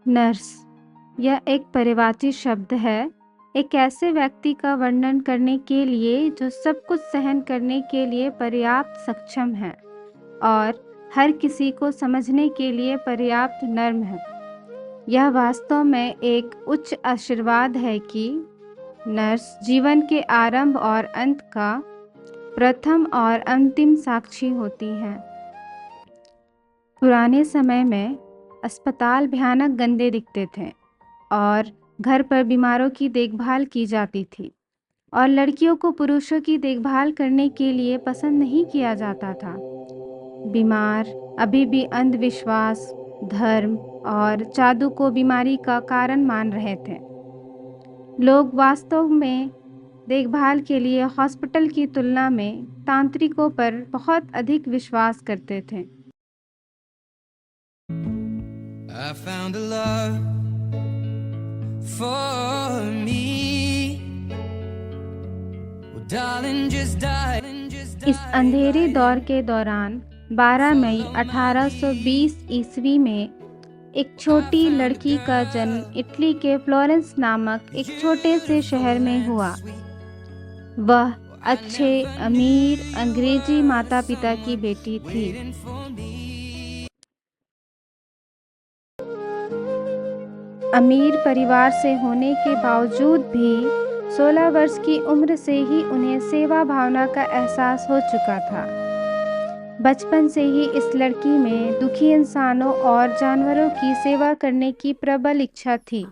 Nurse यह एक परिवाची शब्द है, एक ऐसे व्यक्ति का वर्णन करने के लिए जो सब कुछ सहन करने के लिए पर्याप्त सक्षम है और हर किसी को समझने के लिए पर्याप्त नर्म है। यह वास्तव में एक उच्च आशीर्वाद है कि नर्स जीवन के आरंभ और अंत का प्रथम और अंतिम साक्षी होती हैं। पुराने समय में अस्पताल भयानक गंदे दिखते थे और घर पर बीमारों की देखभाल की जाती थी और लड़कियों को पुरुषों की देखभाल करने के लिए पसंद नहीं किया जाता था। बीमार अभी भी अंधविश्वास, धर्म और जादू को बीमारी का कारण मान रहे थे। लोग वास्तव में देखभाल के लिए हॉस्पिटल की तुलना में तांत्रिकों पर बहुत अधिक विश्वास करते थे। I found a love for me. Well, darling, just die. इस अंधेरे दौर के दौरान 12 मई 1820 ईस्वी में एक छोटी लड़की का जन्म इटली के फ्लोरेंस नामक एक छोटे से शहर में हुआ। वह अच्छे अमीर अंग्रेजी माता पिता की बेटी थी। अमीर परिवार से होने के बावजूद भी 16 वर्ष की उम्र से ही उन्हें सेवा भावना का एहसास हो चुका था। बचपन से ही इस लड़की में दुखी इंसानों और जानवरों की सेवा करने की प्रबल इच्छा थी।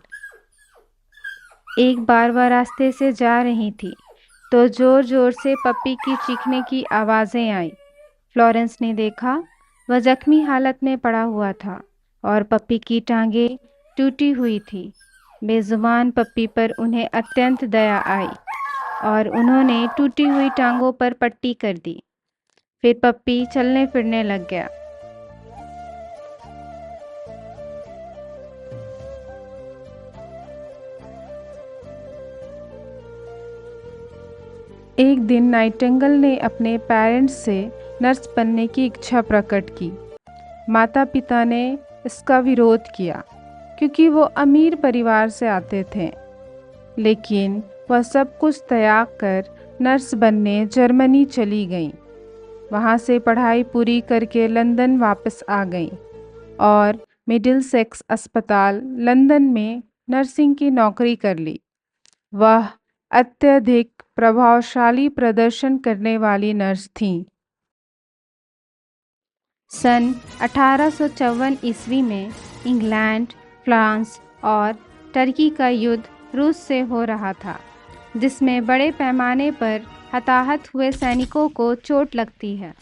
एक बार वह रास्ते से जा रही थी तो जोर जोर से पप्पी की चीखने की आवाज़ें आई। फ्लोरेंस ने देखा, वह जख्मी हालत में पड़ा हुआ था और पप्पी की टांगें टूटी हुई थी। बेजुबान पप्पी पर उन्हें अत्यंत दया आई और उन्होंने टूटी हुई टांगों पर पट्टी कर दी। फिर पप्पी चलने फिरने लग गया। एक दिन नाइटिंगेल ने अपने पेरेंट्स से नर्स बनने की इच्छा प्रकट की। माता पिता ने इसका विरोध किया क्योंकि वो अमीर परिवार से आते थे, लेकिन वह सब कुछ त्याग कर नर्स बनने जर्मनी चली गईं। वहाँ से पढ़ाई पूरी करके लंदन वापस आ गईं और मिडिलसेक्स अस्पताल लंदन में नर्सिंग की नौकरी कर ली। वह अत्यधिक प्रभावशाली प्रदर्शन करने वाली नर्स थीं। सन 1854 ईस्वी में इंग्लैंड, फ्रांस और टर्की का युद्ध रूस से हो रहा था, जिसमें बड़े पैमाने पर हताहत हुए सैनिकों को चोट लगती है।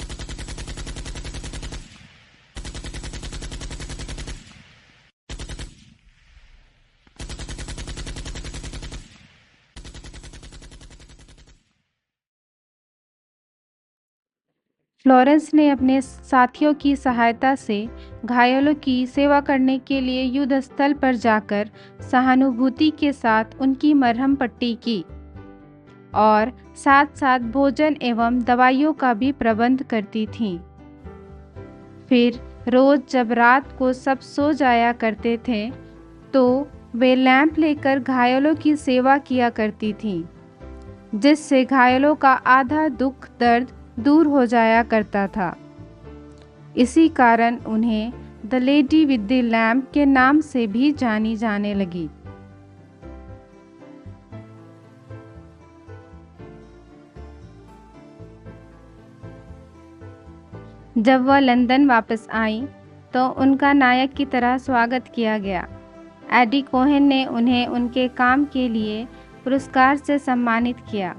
फ्लोरेंस ने अपने साथियों की सहायता से घायलों की सेवा करने के लिए युद्ध स्थल पर जाकर सहानुभूति के साथ उनकी मरहम पट्टी की और साथ साथ भोजन एवं दवाइयों का भी प्रबंध करती थीं। फिर रोज जब रात को सब सो जाया करते थे तो वे लैंप लेकर घायलों की सेवा किया करती थीं, जिससे घायलों का आधा दुख दर्द दूर हो जाया करता था। इसी कारण उन्हें the lady with the lamp के नाम से भी जानी जाने लगी। जब वह लंदन वापस आई तो उनका नायक की तरह स्वागत किया गया। एडी कोहेन ने उन्हें उनके काम के लिए पुरस्कार से सम्मानित किया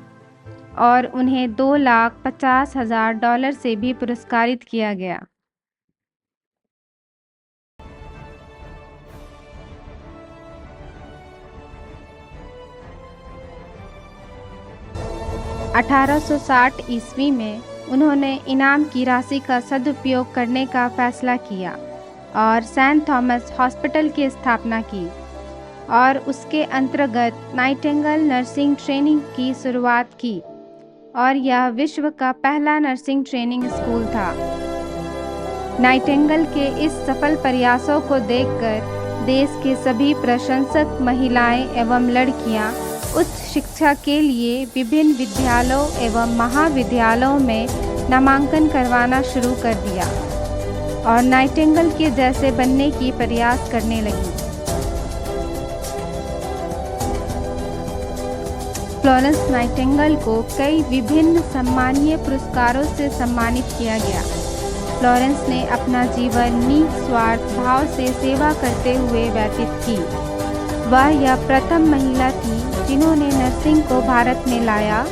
और उन्हें $2,50,000 से भी पुरस्कारित किया गया। (1860) ईस्वी में उन्होंने इनाम की राशि का सदुपयोग करने का फैसला किया और सेंट थॉमस हॉस्पिटल की स्थापना की और उसके अंतर्गत नाइटिंगेल नर्सिंग ट्रेनिंग की शुरुआत की और यह विश्व का पहला नर्सिंग ट्रेनिंग स्कूल था। नाइटिंगेल के इस सफल प्रयासों को देखकर देश के सभी प्रशंसक महिलाएं एवं लड़कियां उच्च शिक्षा के लिए विभिन्न विद्यालयों एवं महाविद्यालयों में नामांकन करवाना शुरू कर दिया और नाइटिंगेल के जैसे बनने की प्रयास करने लगी। फ्लोरेंस नाइटिंगेल को कई विभिन्न सम्मानीय पुरस्कारों से सम्मानित किया गया। फ्लोरेंस ने अपना जीवन निस्वार्थ भाव से सेवा करते हुए व्यतीत की। वह यह प्रथम महिला थी जिन्होंने नर्सिंग को भारत में लाया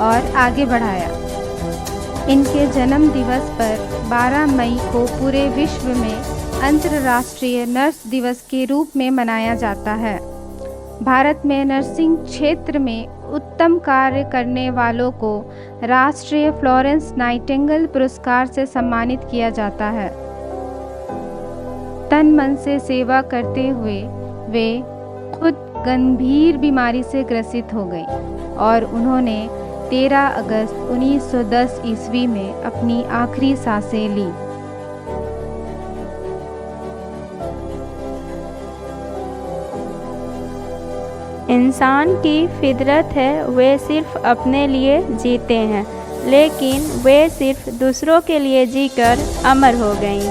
और आगे बढ़ाया। इनके जन्म दिवस पर 12 मई को पूरे विश्व में अंतर्राष्ट्रीय नर्स दिवस के रूप में मनाया जाता है। भारत में नर्सिंग क्षेत्र में उत्तम कार्य करने वालों को राष्ट्रीय फ्लोरेंस नाइटिंगेल पुरस्कार से सम्मानित किया जाता है। तन मन से सेवा करते हुए वे खुद गंभीर बीमारी से ग्रसित हो गई और उन्होंने 13 अगस्त 1910 ईस्वी में अपनी आखिरी सांसें ली। इंसान की फितरत है वे सिर्फ अपने लिए जीते हैं, लेकिन वे सिर्फ दूसरों के लिए जीकर अमर हो गईं।